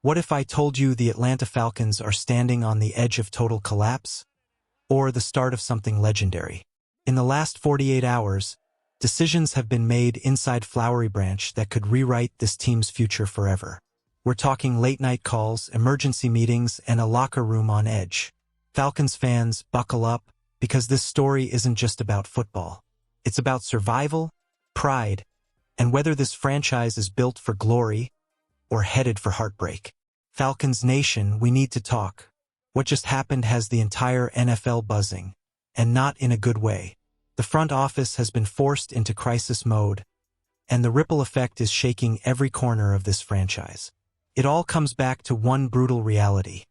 What if I told you the Atlanta Falcons are standing on the edge of total collapse? Or the start of something legendary? In the last 48 hours, decisions have been made inside Flowery Branch that could rewrite this team's future forever. We're talking late-night calls, emergency meetings, and a locker room on edge. Falcons fans, buckle up, because this story isn't just about football. It's about survival, pride, and whether this franchise is built for glory or headed for heartbreak. Falcons Nation, we need to talk. What just happened has the entire NFL buzzing, and not in a good way. The front office has been forced into crisis mode, and the ripple effect is shaking every corner of this franchise. It all comes back to one brutal reality.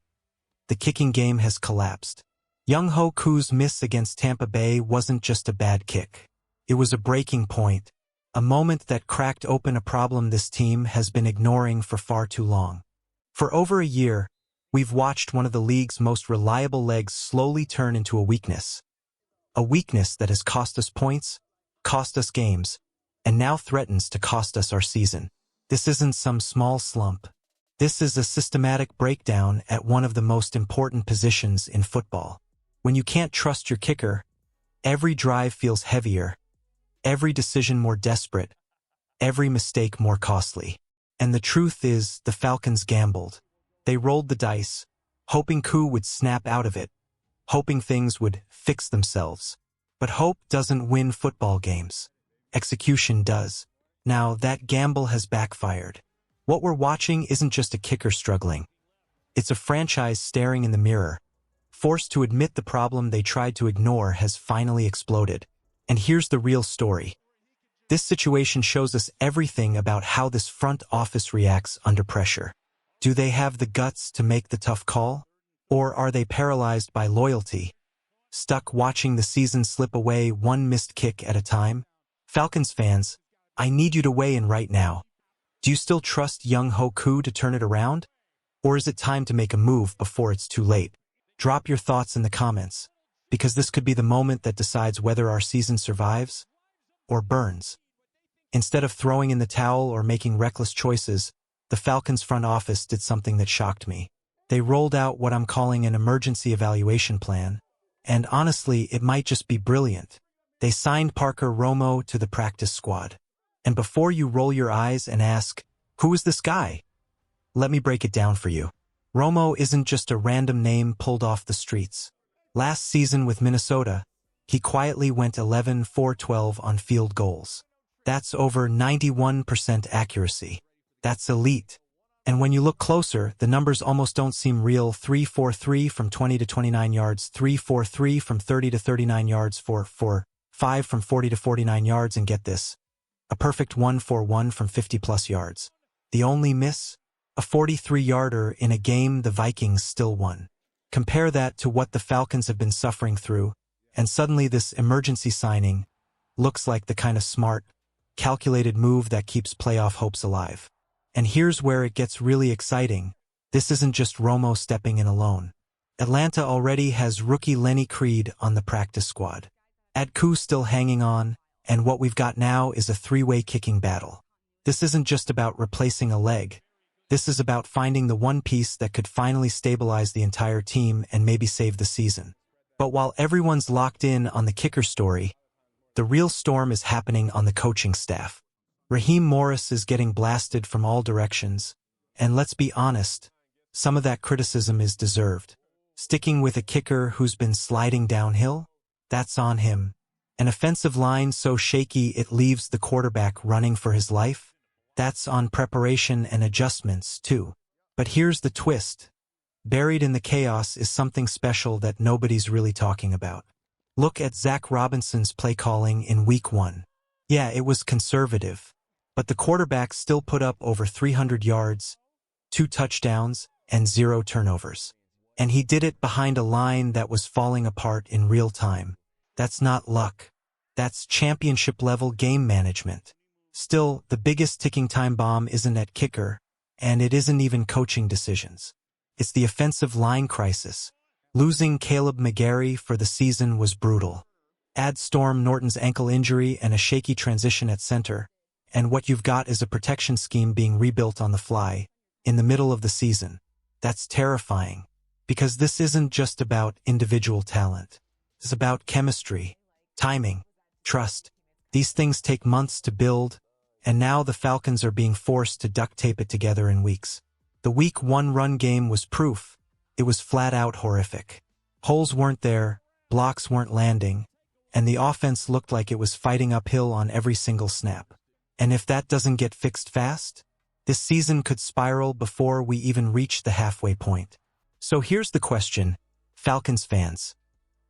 The kicking game has collapsed. Young-Ho Koo's miss against Tampa Bay wasn't just a bad kick. It was a breaking point, a moment that cracked open a problem this team has been ignoring for far too long. For over a year, we've watched one of the league's most reliable legs slowly turn into a weakness. A weakness that has cost us points, cost us games, and now threatens to cost us our season. This isn't some small slump. This is a systematic breakdown at one of the most important positions in football. When you can't trust your kicker, every drive feels heavier, every decision more desperate, every mistake more costly. And the truth is, the Falcons gambled. They rolled the dice, hoping Koo would snap out of it, hoping things would fix themselves. But hope doesn't win football games. Execution does. Now, that gamble has backfired. What we're watching isn't just a kicker struggling. It's a franchise staring in the mirror, forced to admit the problem they tried to ignore has finally exploded. And here's the real story. This situation shows us everything about how this front office reacts under pressure. Do they have the guts to make the tough call? Or are they paralyzed by loyalty, stuck watching the season slip away one missed kick at a time? Falcons fans, I need you to weigh in right now. Do you still trust Young-Ho Koo to turn it around? Or is it time to make a move before it's too late? Drop your thoughts in the comments, because this could be the moment that decides whether our season survives or burns. Instead of throwing in the towel or making reckless choices, the Falcons front office did something that shocked me. They rolled out what I'm calling an emergency evaluation plan, and honestly, it might just be brilliant. They signed Parker Romo to the practice squad. And before you roll your eyes and ask, who is this guy? Let me break it down for you. Romo isn't just a random name pulled off the streets. Last season with Minnesota, he quietly went 11-for-12 on field goals. That's over 91% accuracy. That's elite. And when you look closer, the numbers almost don't seem real. 3-for-3 from 20 to 29 yards, 3-for-3 from 30 to 39 yards, 4-for-5 from 40 to 49 yards, and get this, a perfect 1-for-1 from 50-plus yards. The only miss? A 43-yarder in a game the Vikings still won. Compare that to what the Falcons have been suffering through, and suddenly this emergency signing looks like the kind of smart, calculated move that keeps playoff hopes alive. And here's where it gets really exciting. This isn't just Romo stepping in alone. Atlanta already has rookie Lenny Creed on the practice squad. Add Koo still hanging on, and what we've got now is a three-way kicking battle. This isn't just about replacing a leg. This is about finding the one piece that could finally stabilize the entire team and maybe save the season. But while everyone's locked in on the kicker story, the real storm is happening on the coaching staff. Raheem Morris is getting blasted from all directions, and let's be honest, some of that criticism is deserved. Sticking with a kicker who's been sliding downhill? That's on him. An offensive line so shaky it leaves the quarterback running for his life? That's on preparation and adjustments, too. But here's the twist. Buried in the chaos is something special that nobody's really talking about. Look at Zach Robinson's play calling in Week 1. Yeah, it was conservative, but the quarterback still put up over 300 yards, 2 touchdowns, and 0 turnovers. And he did it behind a line that was falling apart in real time. That's not luck. That's championship-level game management. Still, the biggest ticking time bomb isn't at kicker, and it isn't even coaching decisions. It's the offensive line crisis. Losing Caleb McGarry for the season was brutal. Add Storm Norton's ankle injury and a shaky transition at center, and what you've got is a protection scheme being rebuilt on the fly, in the middle of the season. That's terrifying, because this isn't just about individual talent. It's about chemistry, timing, trust. These things take months to build, and now the Falcons are being forced to duct tape it together in weeks. The Week 1 run game was proof. It was flat-out horrific. Holes weren't there, blocks weren't landing, and the offense looked like it was fighting uphill on every single snap. And if that doesn't get fixed fast, this season could spiral before we even reach the halfway point. So here's the question, Falcons fans.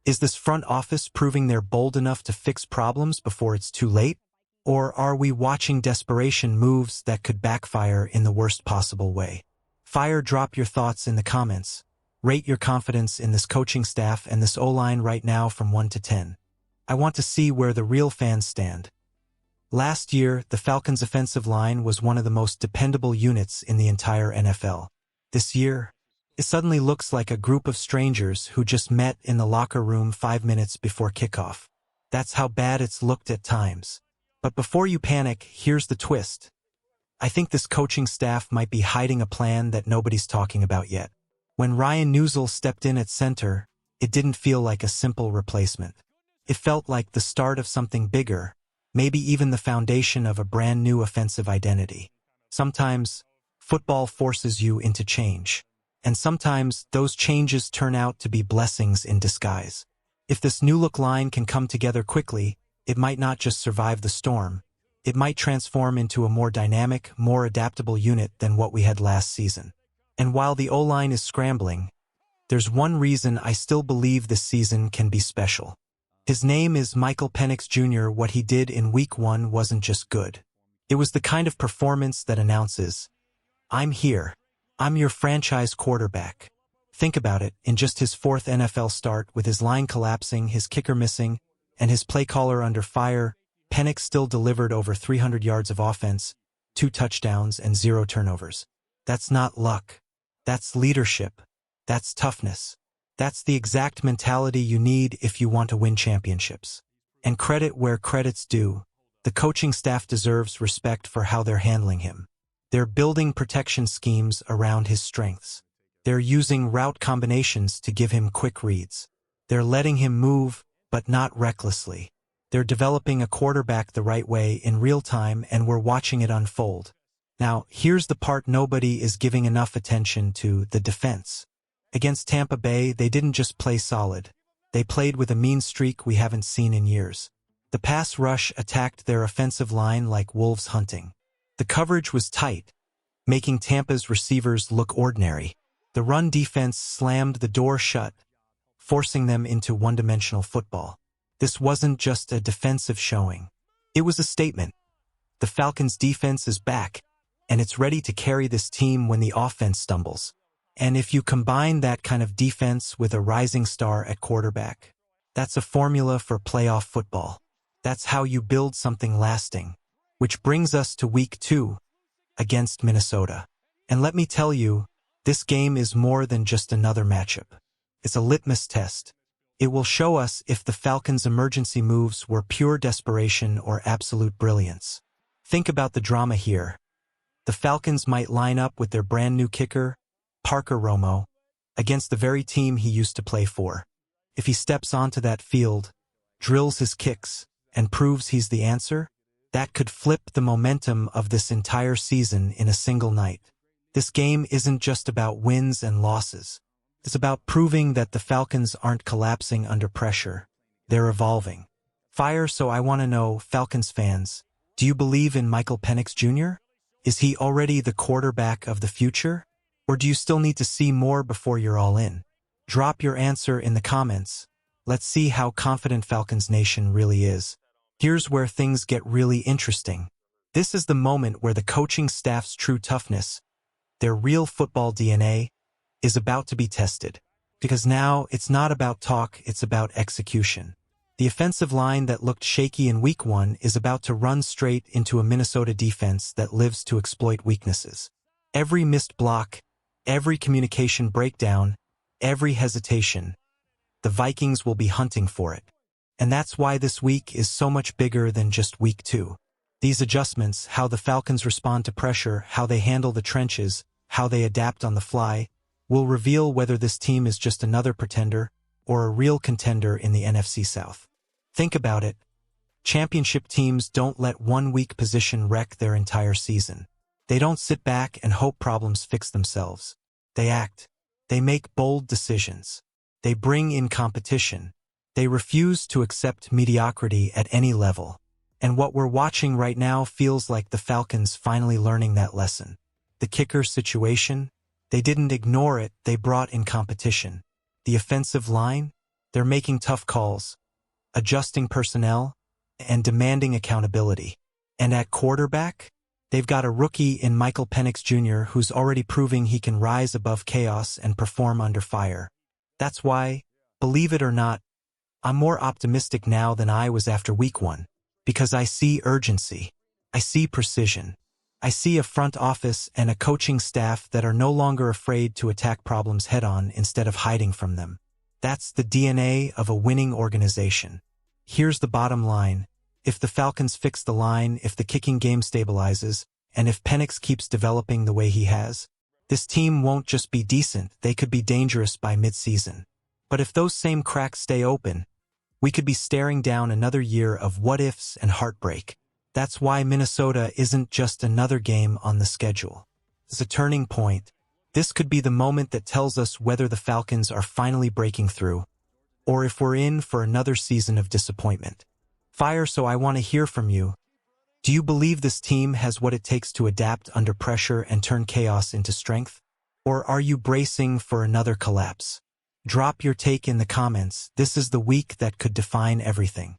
Is this front office proving they're bold enough to fix problems before it's too late? Or are we watching desperation moves that could backfire in the worst possible way? Drop your thoughts in the comments. Rate your confidence in this coaching staff and this O-line right now from 1 to 10. I want to see where the real fans stand. Last year, the Falcons' offensive line was one of the most dependable units in the entire NFL. This year, it suddenly looks like a group of strangers who just met in the locker room 5 minutes before kickoff. That's how bad it's looked at times. But before you panic, here's the twist. I think this coaching staff might be hiding a plan that nobody's talking about yet. When Ryan Newsel stepped in at center, it didn't feel like a simple replacement. It felt like the start of something bigger, maybe even the foundation of a brand new offensive identity. Sometimes, football forces you into change. And sometimes, those changes turn out to be blessings in disguise. If this new-look line can come together quickly, it might not just survive the storm. It might transform into a more dynamic, more adaptable unit than what we had last season. And while the O-line is scrambling, there's one reason I still believe this season can be special. His name is Michael Penix Jr. What he did in Week 1 wasn't just good. It was the kind of performance that announces, "I'm here. I'm your franchise quarterback." Think about it, in just his 4th NFL start, with his line collapsing, his kicker missing, and his play caller under fire, Penix still delivered over 300 yards of offense, 2 touchdowns, and 0 turnovers. That's not luck. That's leadership. That's toughness. That's the exact mentality you need if you want to win championships. And credit where credit's due, the coaching staff deserves respect for how they're handling him. They're building protection schemes around his strengths. They're using route combinations to give him quick reads. They're letting him move, but not recklessly. They're developing a quarterback the right way in real time, and we're watching it unfold. Now, here's the part nobody is giving enough attention to: the defense. Against Tampa Bay, they didn't just play solid. They played with a mean streak we haven't seen in years. The pass rush attacked their offensive line like wolves hunting. The coverage was tight, making Tampa's receivers look ordinary. The run defense slammed the door shut, forcing them into one-dimensional football. This wasn't just a defensive showing. It was a statement. The Falcons' defense is back, and it's ready to carry this team when the offense stumbles. And if you combine that kind of defense with a rising star at quarterback, that's a formula for playoff football. That's how you build something lasting. Which brings us to Week 2, against Minnesota. And let me tell you, this game is more than just another matchup. It's a litmus test. It will show us if the Falcons' emergency moves were pure desperation or absolute brilliance. Think about the drama here. The Falcons might line up with their brand new kicker, Parker Romo, against the very team he used to play for. If he steps onto that field, drills his kicks, and proves he's the answer, that could flip the momentum of this entire season in a single night. This game isn't just about wins and losses. It's about proving that the Falcons aren't collapsing under pressure. They're evolving. So I want to know, Falcons fans, do you believe in Michael Penix Jr.? Is he already the quarterback of the future? Or do you still need to see more before you're all in? Drop your answer in the comments. Let's see how confident Falcons Nation really is. Here's where things get really interesting. This is the moment where the coaching staff's true toughness, their real football DNA, is about to be tested. Because now, it's not about talk, it's about execution. The offensive line that looked shaky in Week 1 is about to run straight into a Minnesota defense that lives to exploit weaknesses. Every missed block, every communication breakdown, every hesitation, the Vikings will be hunting for it. And that's why this week is so much bigger than just Week 2. These adjustments, how the Falcons respond to pressure, how they handle the trenches, how they adapt on the fly, will reveal whether this team is just another pretender or a real contender in the NFC South. Think about it. Championship teams don't let one weak position wreck their entire season. They don't sit back and hope problems fix themselves. They act. They make bold decisions. They bring in competition. They refuse to accept mediocrity at any level. And what we're watching right now feels like the Falcons finally learning that lesson. The kicker situation? They didn't ignore it, they brought in competition. The offensive line? They're making tough calls, adjusting personnel, and demanding accountability. And at quarterback? They've got a rookie in Michael Penix Jr. who's already proving he can rise above chaos and perform under fire. That's why, believe it or not, I'm more optimistic now than I was after week 1. Because I see urgency. I see precision. I see a front office and a coaching staff that are no longer afraid to attack problems head-on instead of hiding from them. That's the DNA of a winning organization. Here's the bottom line. If the Falcons fix the line, if the kicking game stabilizes, and if Penix keeps developing the way he has, this team won't just be decent, they could be dangerous by mid-season. But if those same cracks stay open, we could be staring down another year of what-ifs and heartbreak. That's why Minnesota isn't just another game on the schedule. It's a turning point. This could be the moment that tells us whether the Falcons are finally breaking through, or if we're in for another season of disappointment. So I want to hear from you. Do you believe this team has what it takes to adapt under pressure and turn chaos into strength? Or are you bracing for another collapse? Drop your take in the comments. This is the week that could define everything.